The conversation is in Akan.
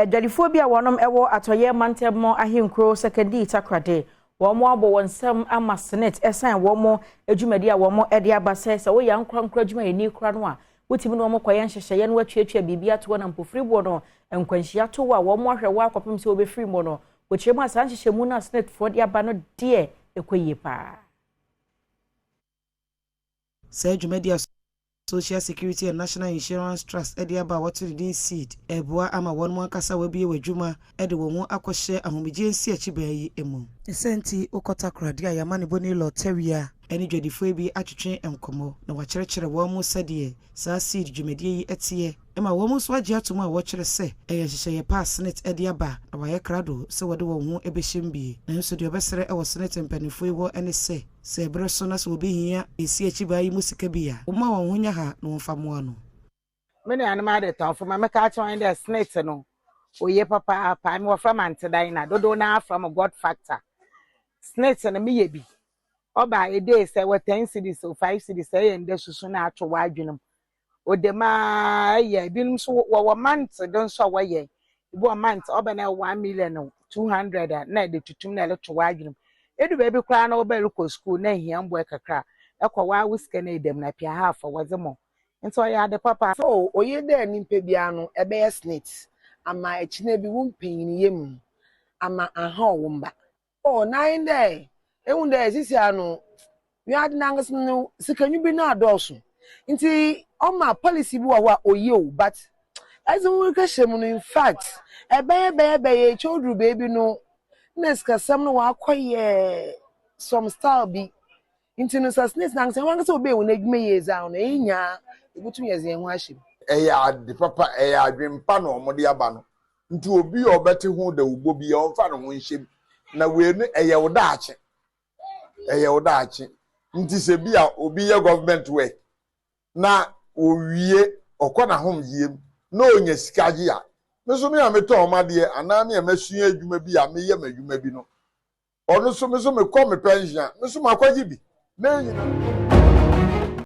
Daliphobia wonom ewo atoye mantemo ahinkro secondary Takoradi womo abo wonsam ama SSNIT esan womo edwumadi a womo ede abase se wo yankwankra dwuma yeni kra no a wotimi no womo kwaye nhyehyeye no atwetwa bibia to na mpofiri bo no enkwanhia to wa womo ahwe wa akopem se obefiri mo no wochiremu asan hyehyemu na SSNIT fo de aba no de ekoyie pa se edwumadi Social Security and National Insurance Trust Ediaba SSNIT SEED Eboa ama won mo akasa wabie wadwuma ede wo mu akɔhye ahomegyensi achibayi emu esenti Takoradi ayamane boni lotteria eni dwadifo bi atwetwe enkomo na wakyerɛkyerɛ wo mu sɛdeɛ saa seed dwumadie yi etie ema wo mu so agye atom a wɔkyerɛ sɛ ɛyɛ hyehyɛ pa SSNIT ediaba na wayɛ krado sɛ wɔde wo ho ebehyem bi na nso de obɛsrɛ ɛwɔ SSNIT mpanifo yi wɔ ɛne sɛ sɛ ebre so na sɛ obehia esi achibayi mu sika bi a wo ma wɔn ho nya ha na wɔmfa moa no mene anima de tɔnfo ma meka kyɛn de SSNIT no oye papa pa me wɔfra mantedan na dodo na from God factor SSNIT na me ye bi oba a day say what 10 cedis or 5 cedis say and susu na atwo wadwunum odema ye binum so wo month don so wa ye ibo month oba na 1,200,000 na de tutum na letwo wadwunum edu baby kra na oba ruko school na hia mbo kakra ekwa wa wuska na edem na pia half wazemo nso ya de papa so oye de nimpe bia no ebe SSNIT ama echine bi wumpanyin yem ama aha owumba oh nine day ehun de sisi ano wi ade nangas no sikanyu bi na adoso nti oma policy bi wa oye o but as we ka shemu no in fact ebe children baby no neska sam no wa akoye some style bi nti no SSNIT nangas wan ka obe won adwuma yeza no enya ebutum yeze ho ahye eya de papa eya adwempa no omode aba no nti obi obete ho da ubo bi omfa no ho nhyem na we no eya wodaache nti se bia obi ye government work na owie okona hom yiem na onya sikaje a meso me ameto omade ana me amasua adwuma bi a me ye madwuma bi no ono so me so me kɔ me pension me so makwaji bi na nyina